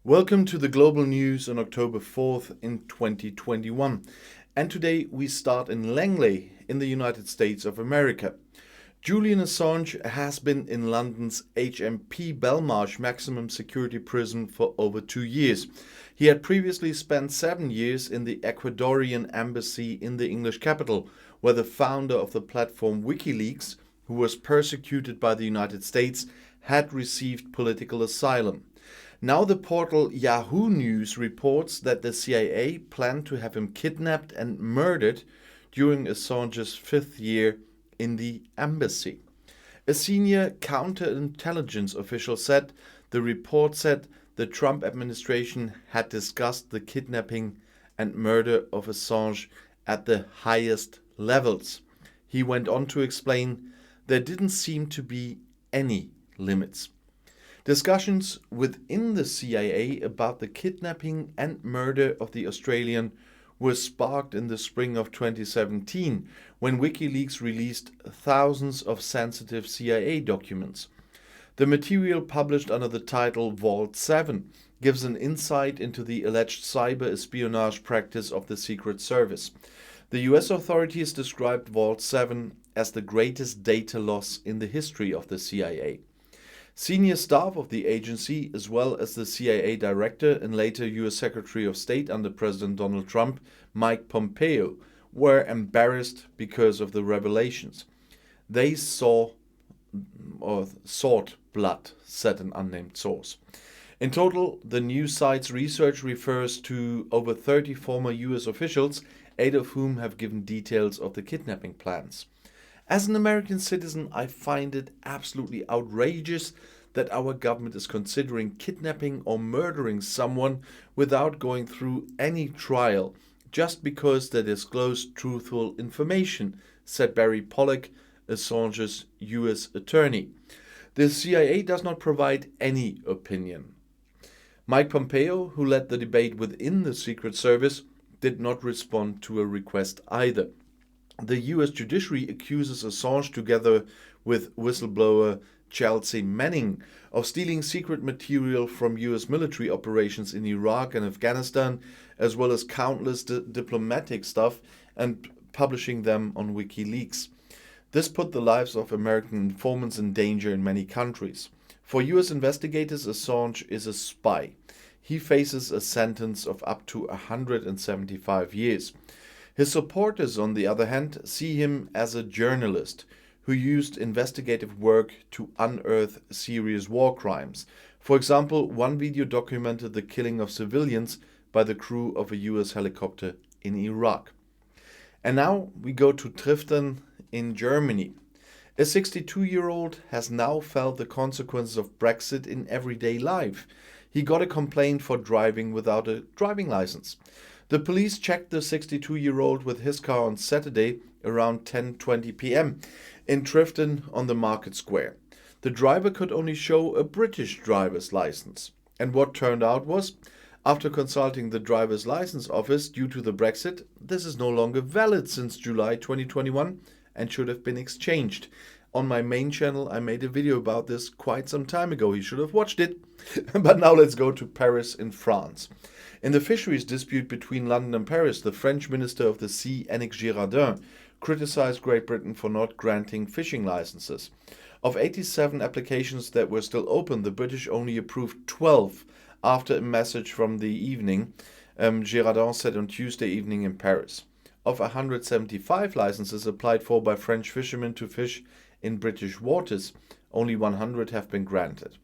Welcome to the global news on October 4th in 2021. And today we start in Langley in the United States of America. Julian Assange has been in London's HMP Belmarsh maximum security prison for over 2 years. He had previously spent 7 years in the Ecuadorian embassy in the English capital, where the founder of the platform WikiLeaks, who was persecuted by the United States, had received political asylum. Now the portal Yahoo News reports that the CIA planned to have him kidnapped and murdered during Assange's 5th year in the embassy. A senior counterintelligence official said the report said the Trump administration had discussed the kidnapping and murder of Assange at the highest levels. He went on to explain there didn't seem to be any limits. Discussions within the CIA about the kidnapping and murder of the Australian were sparked in the spring of 2017 when WikiLeaks released thousands of sensitive CIA documents. The material, published under the title Vault 7, gives an insight into the alleged cyber espionage practice of the Secret Service. The US authorities described Vault 7 as the greatest data loss in the history of the CIA. Senior staff of the agency, as well as the CIA director and later US Secretary of State under President Donald Trump, Mike Pompeo, were embarrassed because of the revelations. They sought blood, said an unnamed source. In total, the news site's research refers to over 30 former US officials, 8 of whom have given details of the kidnapping plans. As an American citizen, I find it absolutely outrageous that our government is considering kidnapping or murdering someone without going through any trial, just because they disclosed truthful information, said Barry Pollock, Assange's US attorney. The CIA does not provide any opinion. Mike Pompeo, who led the debate within the Secret Service, did not respond to a request either. The US judiciary accuses Assange, together with whistleblower Chelsea Manning, of stealing secret material from US military operations in Iraq and Afghanistan, as well as countless diplomatic stuff, and publishing them on WikiLeaks. This put the lives of American informants in danger in many countries. For US investigators, Assange is a spy. He faces a sentence of up to 175 years. His supporters, on the other hand, see him as a journalist who used investigative work to unearth serious war crimes. For example, one video documented the killing of civilians by the crew of a US helicopter in Iraq. And now we go to Triftern in Germany. A 62-year-old has now felt the consequences of Brexit in everyday life. He got a complaint for driving without a driving license. The police checked the 62-year-old with his car on Saturday around 10:20 p.m. in Triftern on the Market Square. The driver could only show a British driver's license. And what turned out was, after consulting the driver's license office, due to the Brexit, this is no longer valid since July 2021 and should have been exchanged. On my main channel, I made a video about this quite some time ago. You should have watched it. But now let's go to Paris in France. In the fisheries dispute between London and Paris, the French Minister of the Sea, Annick Girardin, criticized Great Britain for not granting fishing licenses. Of 87 applications that were still open, the British only approved 12 after a message from the evening, Girardin said on Tuesday evening in Paris. Of 175 licenses applied for by French fishermen to fish in British waters, only 100 have been granted.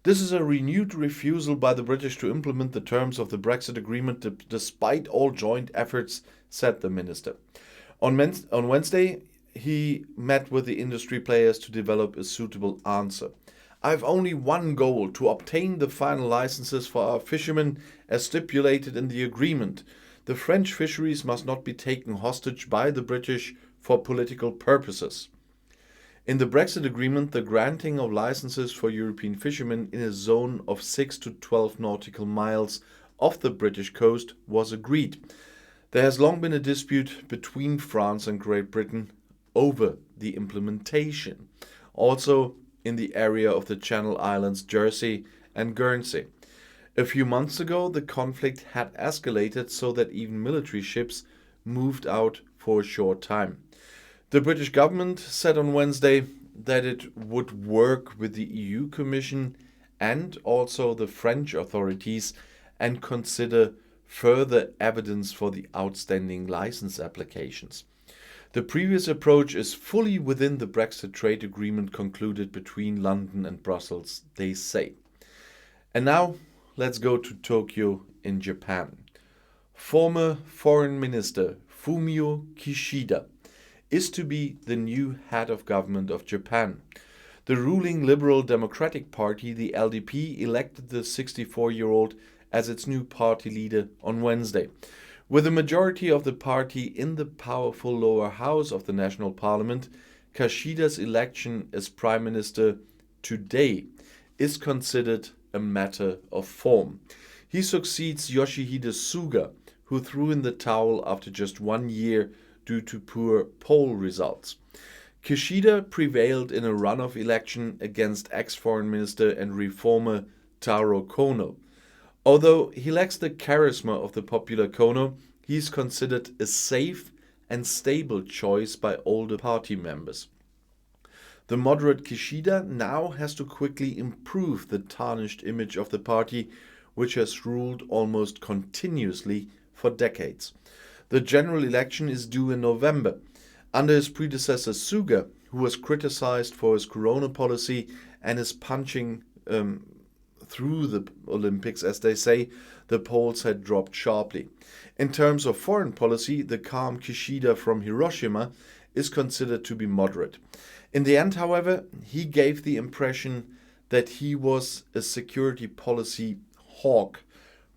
This is a renewed refusal by the British to implement the terms of the Brexit agreement despite all joint efforts, said the minister. On Wednesday, he met with the industry players to develop a suitable answer. I have only one goal: to obtain the final licenses for our fishermen as stipulated in the agreement. The French fisheries must not be taken hostage by the British for political purposes. In the Brexit agreement, the granting of licenses for European fishermen in a zone of 6 to 12 nautical miles off the British coast was agreed. There has long been a dispute between France and Great Britain over the implementation, also in the area of the Channel Islands, Jersey and Guernsey. A few months ago, the conflict had escalated so that even military ships moved out for a short time. The British government said on Wednesday that it would work with the EU Commission and also the French authorities and consider further evidence for the outstanding license applications. The previous approach is fully within the Brexit trade agreement concluded between London and Brussels, they say. And now let's go to Tokyo in Japan. Former Foreign Minister Fumio Kishida is to be the new head of government of Japan. The ruling Liberal Democratic Party, the LDP, elected the 64-year-old as its new party leader on Wednesday. With a majority of the party in the powerful lower house of the national parliament, Kishida's election as prime minister today is considered a matter of form. He succeeds Yoshihide Suga, who threw in the towel after just 1 year due to poor poll results. Kishida prevailed in a runoff election against ex-foreign minister and reformer Taro Kono. Although he lacks the charisma of the popular Kono, he is considered a safe and stable choice by older party members. The moderate Kishida now has to quickly improve the tarnished image of the party, which has ruled almost continuously for decades. The general election is due in November. Under his predecessor Suga, who was criticized for his corona policy and his punching through the Olympics, as they say, the polls had dropped sharply. In terms of foreign policy, the calm Kishida from Hiroshima is considered to be moderate. In the end, however, he gave the impression that he was a security policy hawk,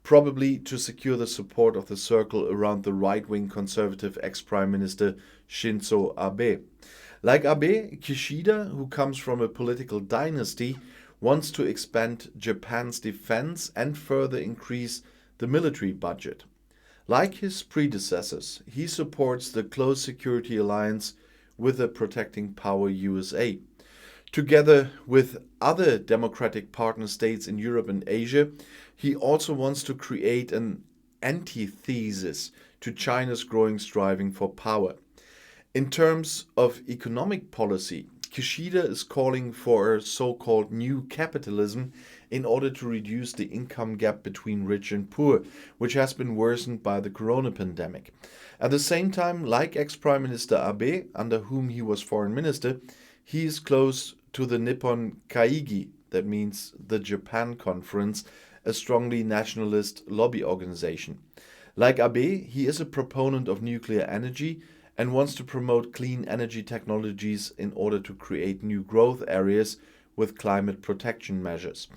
probably to secure the support of the circle around the right-wing conservative ex-prime minister Shinzo Abe. Like Abe, Kishida, who comes from a political dynasty, wants to expand Japan's defense and further increase the military budget. Like his predecessors, he supports the close security alliance with the protecting power USA. Together with other democratic partner states in Europe and Asia, he also wants to create an antithesis to China's growing striving for power. In terms of economic policy, Kishida is calling for a so-called new capitalism in order to reduce the income gap between rich and poor, which has been worsened by the corona pandemic. At the same time, like ex-Prime Minister Abe, under whom he was foreign minister, he is close to the Nippon Kaigi, that means the Japan Conference, a strongly nationalist lobby organization. Like Abe, he is a proponent of nuclear energy and wants to promote clean energy technologies in order to create new growth areas with climate protection measures.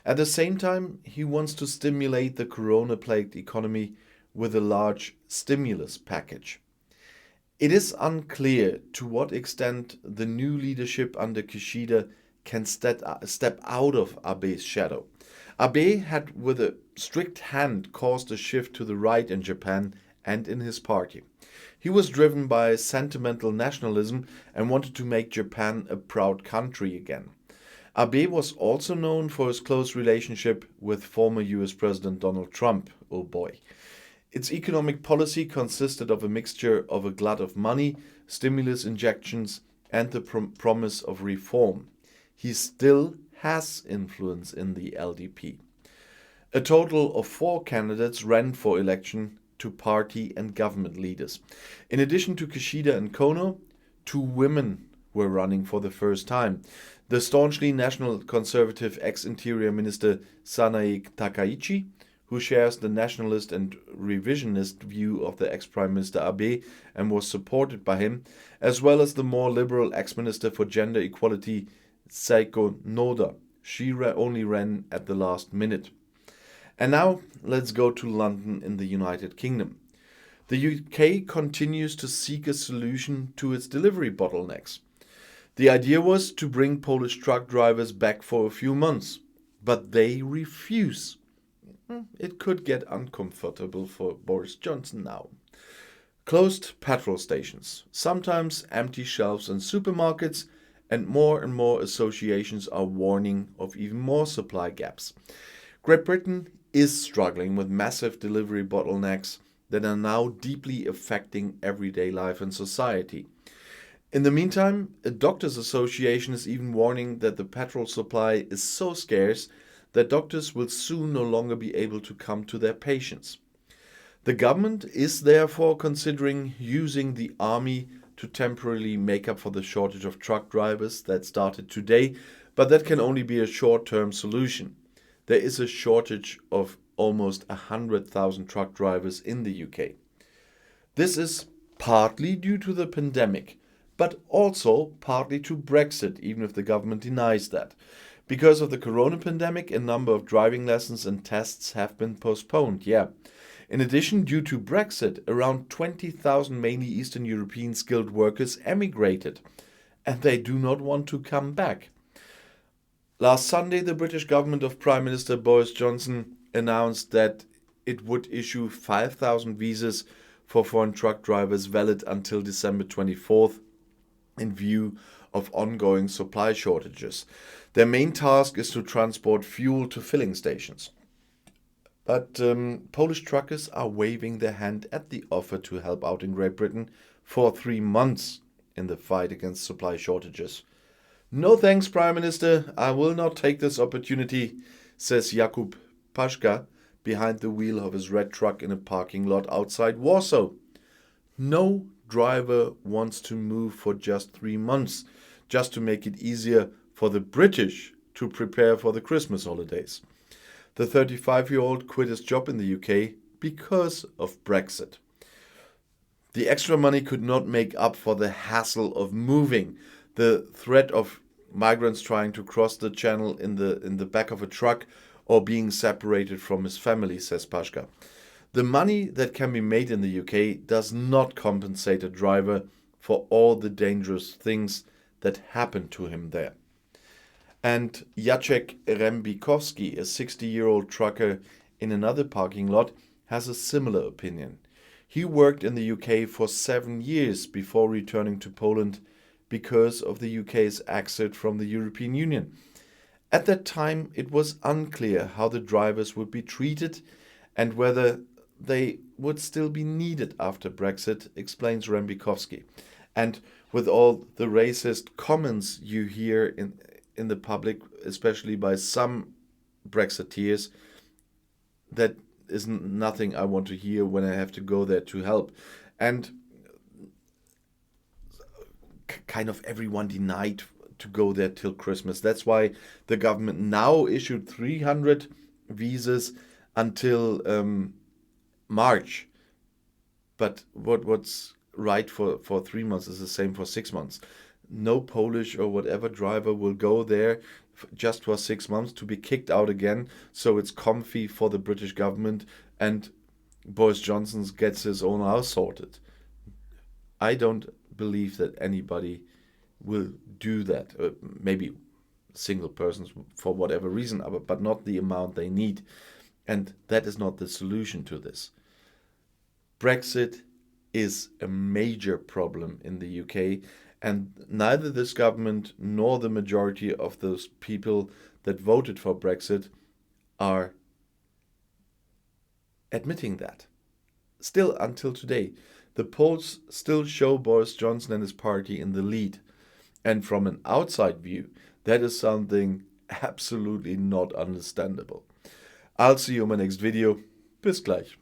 At the same time, he wants to stimulate the corona-plagued economy with a large stimulus package. It is unclear to what extent the new leadership under Kishida can step out of Abe's shadow. Abe had with a strict hand caused a shift to the right in Japan and in his party. He was driven by sentimental nationalism and wanted to make Japan a proud country again. Abe was also known for his close relationship with former US President Donald Trump. Oh boy. Its economic policy consisted of a mixture of a glut of money, stimulus injections, and the promise of reform. He still has influence in the LDP. A total of 4 candidates ran for election to party and government leaders. In addition to Kishida and Kono, 2 women were running for the first time. The staunchly national conservative ex-interior minister Sanae Takaichi, who shares the nationalist and revisionist view of the ex-prime minister Abe and was supported by him, as well as the more liberal ex-minister for gender equality Seiko Noda. She only ran at the last minute. And now let's go to London in the United Kingdom. The UK continues to seek a solution to its delivery bottlenecks. The idea was to bring Polish truck drivers back for a few months, but they refuse. It could get uncomfortable for Boris Johnson now. Closed petrol stations, sometimes empty shelves in supermarkets, and more associations are warning of even more supply gaps. Great Britain is struggling with massive delivery bottlenecks that are now deeply affecting everyday life and society. In the meantime, a doctors' association is even warning that the petrol supply is so scarce that doctors will soon no longer be able to come to their patients. The government is therefore considering using the army to temporarily make up for the shortage of truck drivers that started today, but that can only be a short-term solution. There is a shortage of almost 100,000 truck drivers in the UK. This is partly due to the pandemic, but also partly to Brexit, even if the government denies that. Because of the corona pandemic, a number of driving lessons and tests have been postponed, yeah. In addition, due to Brexit, around 20,000 mainly Eastern European skilled workers emigrated, and they do not want to come back. Last Sunday, the British government of Prime Minister Boris Johnson announced that it would issue 5,000 visas for foreign truck drivers valid until December 24th in view of ongoing supply shortages. Their main task is to transport fuel to filling stations. But Polish truckers are waving their hand at the offer to help out in Great Britain for 3 months in the fight against supply shortages. No thanks, Prime Minister. I will not take this opportunity, says Jakub Paszka behind the wheel of his red truck in a parking lot outside Warsaw. No driver wants to move for just 3 months, just to make it easier for the British to prepare for the Christmas holidays. The 35-year-old quit his job in the UK because of Brexit. The extra money could not make up for the hassle of moving, the threat of migrants trying to cross the channel in the back of a truck, or being separated from his family, says Paszka. The money that can be made in the UK does not compensate a driver for all the dangerous things that happen to him there. And Jacek Rembikowski, a 60-year-old trucker in another parking lot, has a similar opinion. He worked in the UK for 7 years before returning to Poland because of the UK's exit from the European Union. At that time, it was unclear how the drivers would be treated and whether they would still be needed after Brexit, explains Rembikowski. And with all the racist comments you hear in the public, especially by some Brexiteers, that is nothing I want to hear when I have to go there to help. And kind of everyone denied to go there till Christmas. That's why the government now issued 300 visas until March. But what's right for 3 months is the same for 6 months. No Polish or whatever driver will go there just for 6 months to be kicked out again. So it's comfy for the British government and Boris Johnson gets his own house sorted. I don't believe that anybody will do that. Maybe single persons for whatever reason, but not the amount they need. And that is not the solution to this. Brexit is a major problem in the UK, and neither this government nor the majority of those people that voted for Brexit are admitting that. Still, until today, the polls still show Boris Johnson and his party in the lead. And from an outside view, that is something absolutely not understandable. I'll see you in my next video. Bis gleich.